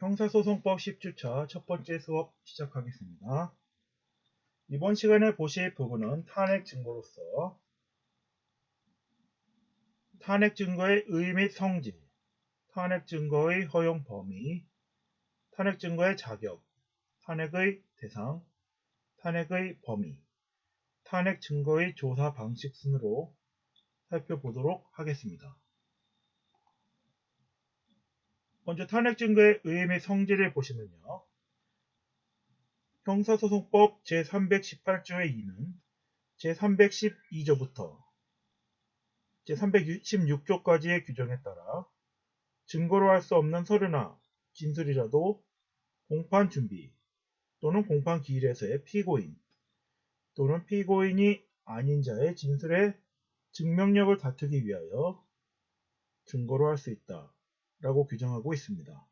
형사소송법 10주차 첫 번째 수업 시작하겠습니다. 이번 시간에 보실 부분은 탄핵 증거로서 탄핵 증거의 의의 및 성질, 탄핵 증거의 허용 범위, 탄핵 증거의 자격, 탄핵의 대상, 탄핵의 범위, 탄핵 증거의 조사 방식 순으로 살펴보도록 하겠습니다. 먼저 탄핵 증거의 의의 및 성질을 보시면요. 형사소송법 제318조의 2는 제312조부터 제316조까지의 규정에 따라 증거로 할 수 없는 서류나 진술이라도 공판 준비 또는 공판 기일에서의 피고인 또는 피고인이 아닌 자의 진술의 증명력을 다투기 위하여 증거로 할 수 있다 라고 규정하고 있습니다.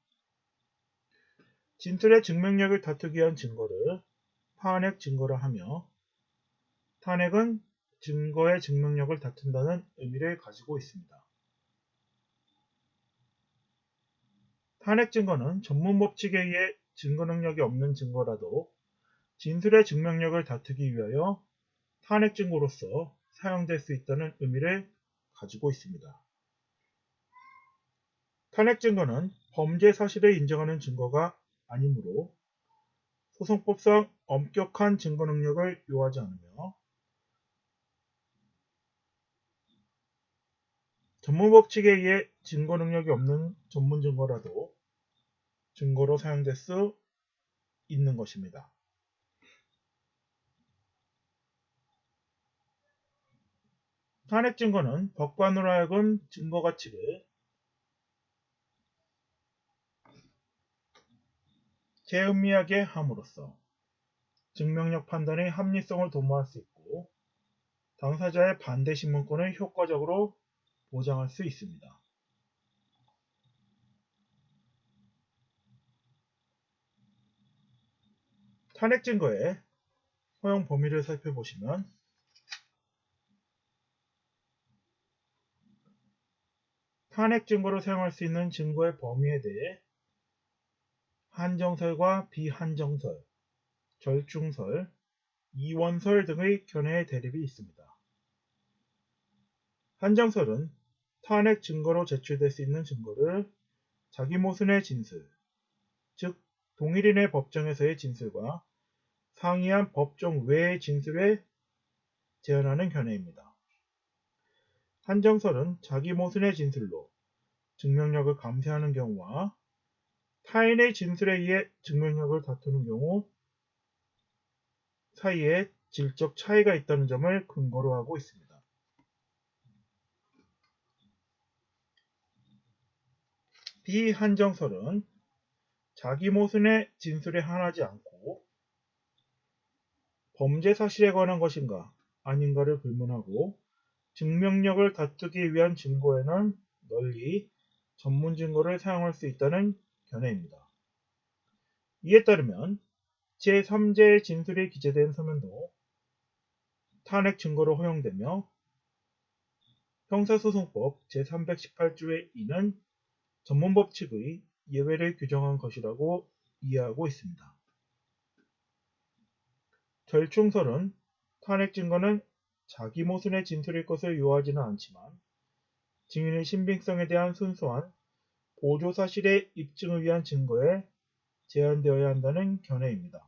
진술의 증명력을 다투기 위한 증거를 탄핵 증거라 하며 탄핵은 증거의 증명력을 다툰다는 의미를 가지고 있습니다. 탄핵 증거는 전문 법칙에 의해 증거 능력이 없는 증거라도 진술의 증명력을 다투기 위하여 탄핵 증거로서 사용될 수 있다는 의미를 가지고 있습니다. 탄핵 증거는 범죄 사실을 인정하는 증거가 아니므로 소송법상 엄격한 증거 능력을 요하지 않으며 전문 법칙에 의해 증거 능력이 없는 전문 증거라도 증거로 사용될 수 있는 것입니다. 탄핵 증거는 법관으로 하여금 증거 가치를 재음미하게 함으로써 증명력 판단의 합리성을 도모할 수 있고 당사자의 반대 신문권을 효과적으로 보장할 수 있습니다. 탄핵 증거의 허용 범위를 살펴보시면 탄핵 증거로 사용할 수 있는 증거의 범위에 대해 한정설과 비한정설, 절충설, 이원설 등의 견해의 대립이 있습니다. 한정설은 탄핵 증거로 제출될 수 있는 증거를 자기 모순의 진술, 즉 동일인의 법정에서의 진술과 상이한 법정 외의 진술에 제한하는 견해입니다. 한정설은 자기 모순의 진술로 증명력을 감쇄하는 경우와 타인의 진술에 의해 증명력을 다투는 경우 사이에 질적 차이가 있다는 점을 근거로 하고 있습니다. 비한정설은 자기 모순의 진술에 한하지 않고 범죄 사실에 관한 것인가 아닌가를 불문하고 증명력을 다투기 위한 증거에는 널리 전문 증거를 사용할 수 있다는 견해입니다. 이에 따르면 제3자의 진술이 기재된 서면도 탄핵 증거로 허용되며 형사소송법 제318조의 2는 전문법칙의 예외를 규정한 것이라고 이해하고 있습니다. 절충설은 탄핵 증거는 자기 모순의 진술일 것을 요하지는 않지만 증인의 신빙성에 대한 순수한 보조사실의 입증을 위한 증거에 제한되어야 한다는 견해입니다.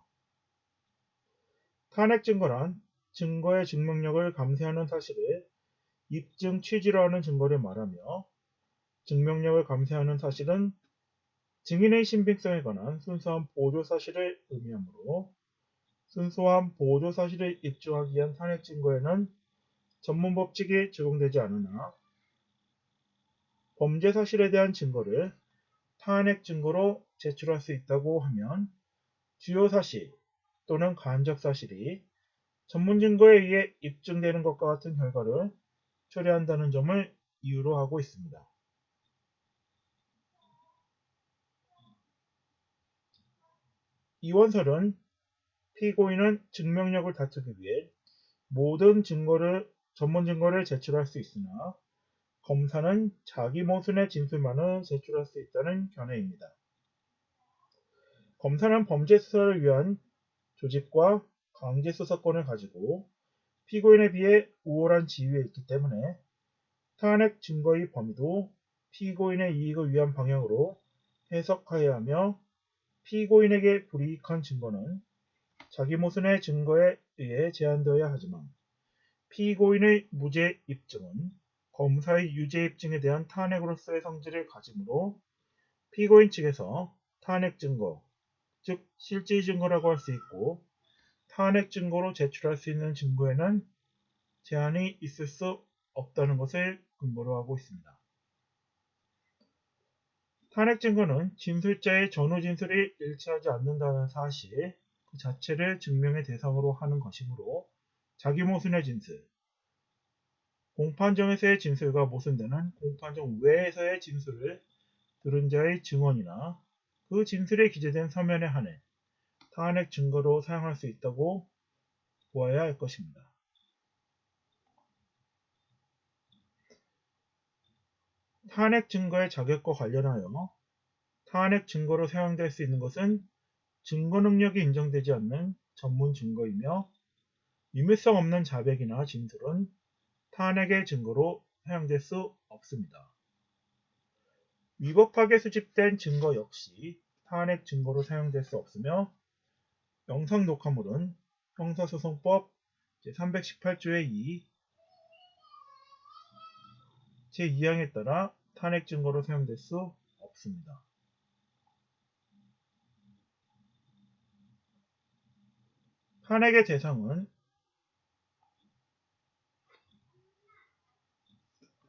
탄핵 증거란 증거의 증명력을 감쇄하는 사실을 입증 취지로 하는 증거를 말하며 증명력을 감쇄하는 사실은 증인의 신빙성에 관한 순수한 보조사실을 의미하므로 순수한 보조사실을 입증하기 위한 탄핵 증거에는 전문법칙이 적용되지 않으나 범죄 사실에 대한 증거를 탄핵 증거로 제출할 수 있다고 하면 주요 사실 또는 간접 사실이 전문 증거에 의해 입증되는 것과 같은 결과를 초래한다는 점을 이유로 하고 있습니다. 이원설은 피고인은 증명력을 다투기 위해 모든 전문 증거를 제출할 수 있으나 검사는 자기 모순의 진술만을 제출할 수 있다는 견해입니다. 검사는 범죄 수사를 위한 조직과 강제 수사권을 가지고 피고인에 비해 우월한 지위에 있기 때문에 탄핵 증거의 범위도 피고인의 이익을 위한 방향으로 해석하여야 하며 피고인에게 불이익한 증거는 자기 모순의 증거에 의해 제한되어야 하지만 피고인의 무죄 입증은 검사의 유죄 입증에 대한 탄핵으로서의 성질을 가지므로 피고인 측에서 탄핵 증거, 즉 실질 증거라고 할 수 있고 탄핵 증거로 제출할 수 있는 증거에는 제한이 있을 수 없다는 것을 근거로 하고 있습니다. 탄핵 증거는 진술자의 전후 진술이 일치하지 않는다는 사실 그 자체를 증명의 대상으로 하는 것이므로 자기 모순의 진술, 공판정에서의 진술과 모순되는 공판정 외에서의 진술을 들은 자의 증언이나 그 진술에 기재된 서면에 한해 탄핵 증거로 사용할 수 있다고 보아야 할 것입니다. 탄핵 증거의 자격과 관련하여 탄핵 증거로 사용될 수 있는 것은 증거 능력이 인정되지 않는 전문 증거이며 임의성 없는 자백이나 진술은 탄핵의 증거로 사용될 수 없습니다. 위법하게 수집된 증거 역시 탄핵 증거로 사용될 수 없으며 영상 녹화물은 형사소송법 제318조의 2 제2항에 따라 탄핵 증거로 사용될 수 없습니다. 탄핵의 대상은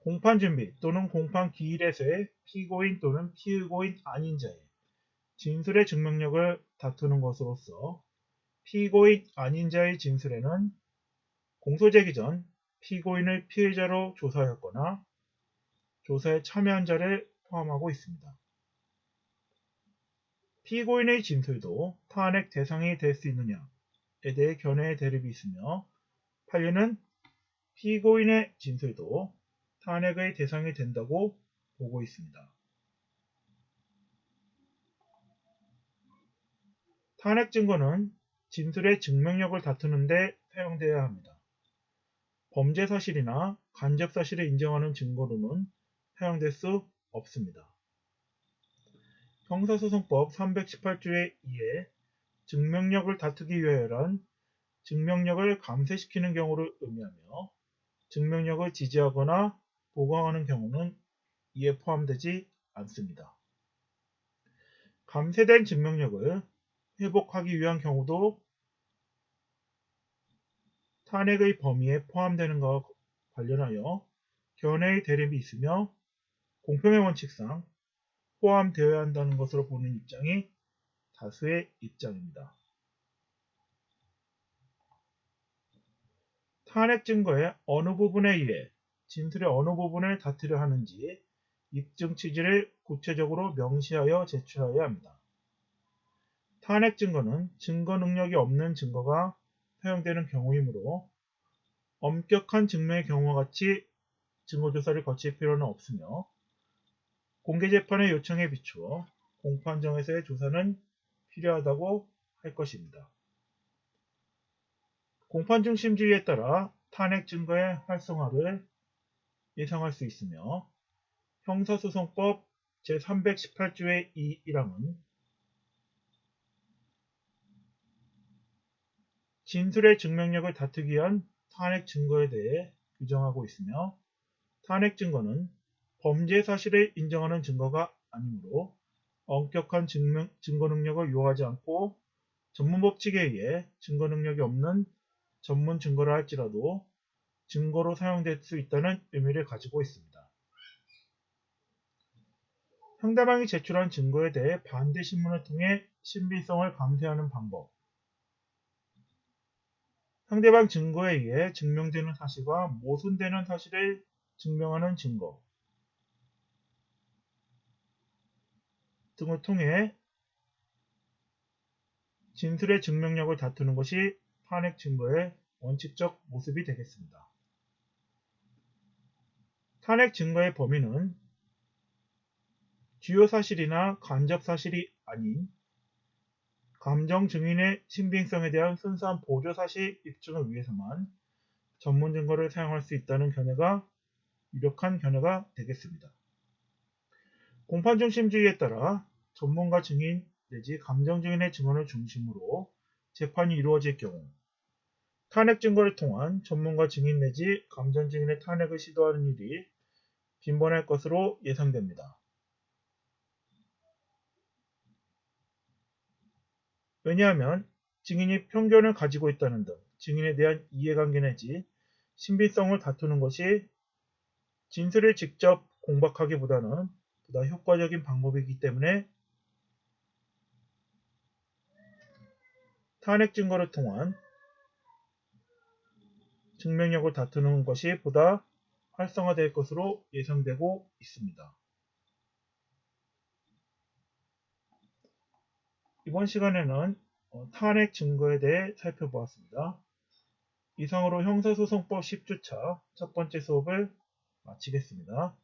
공판준비 또는 공판기일에서의 피고인 또는 피의고인 아닌 자의 진술의 증명력을 다투는 것으로서 피고인 아닌 자의 진술에는 공소제기 전 피고인을 피해자로 조사하였거나 조사에 참여한 자를 포함하고 있습니다. 피고인의 진술도 탄핵 대상이 될 수 있느냐에 대해 견해의 대립이 있으며 판례는 피고인의 진술도 탄핵의 대상이 된다고 보고 있습니다. 탄핵 증거는 진술의 증명력을 다투는 데 사용되어야 합니다. 범죄 사실이나 간접 사실을 인정하는 증거로는 사용될 수 없습니다. 형사소송법 318조의 2에 증명력을 다투기 위하여란 증명력을 감쇄시키는 경우를 의미하며 증명력을 지지하거나 보강하는 경우는 이에 포함되지 않습니다. 감쇄된 증명력을 회복하기 위한 경우도 탄핵의 범위에 포함되는 것과 관련하여 견해의 대립이 있으며 공평의 원칙상 포함되어야 한다는 것으로 보는 입장이 다수의 입장입니다. 탄핵 증거의 어느 부분에 의해 진술의 어느 부분을 다투려 하는지 입증 취지를 구체적으로 명시하여 제출하여야 합니다. 탄핵 증거는 증거 능력이 없는 증거가 사용되는 경우이므로 엄격한 증명의 경우와 같이 증거조사를 거칠 필요는 없으며 공개재판의 요청에 비추어 공판정에서의 조사는 필요하다고 할 것입니다. 공판중심주의에 따라 탄핵 증거의 활성화를 예상할 수 있으며 형사소송법 제318조의 2.1항은 진술의 증명력을 다투기 위한 탄핵 증거에 대해 규정하고 있으며 탄핵 증거는 범죄 사실을 인정하는 증거가 아니므로 엄격한 증거 능력을 요하지 않고 전문 법칙에 의해 증거 능력이 없는 전문 증거라 할지라도 증거로 사용될 수 있다는 의미를 가지고 있습니다. 상대방이 제출한 증거에 대해 반대 신문을 통해 신빙성을 감퇴하는 방법, 상대방 증거에 의해 증명되는 사실과 모순되는 사실을 증명하는 증거 등을 통해 진술의 증명력을 다투는 것이 탄핵 증거의 원칙적 모습이 되겠습니다. 탄핵 증거의 범위는 주요 사실이나 간접 사실이 아닌 감정 증인의 신빙성에 대한 순수한 보조 사실 입증을 위해서만 전문 증거를 사용할 수 있다는 견해가 유력한 견해가 되겠습니다. 공판 중심주의에 따라 전문가 증인 내지 감정 증인의 증언을 중심으로 재판이 이루어질 경우 탄핵 증거를 통한 전문가 증인 내지 감정 증인의 탄핵을 시도하는 일이 빈번할 것으로 예상됩니다. 왜냐하면 증인이 편견을 가지고 있다는 등 증인에 대한 이해관계 내지 신빙성을 다투는 것이 진술을 직접 공박하기보다는 보다 효과적인 방법이기 때문에 탄핵 증거를 통한 증명력을 다투는 것이 보다 활성화될 것으로 예상되고 있습니다. 이번 시간에는 탄핵 증거에 대해 살펴보았습니다. 이상으로 형사소송법 10주차 첫 번째 수업을 마치겠습니다.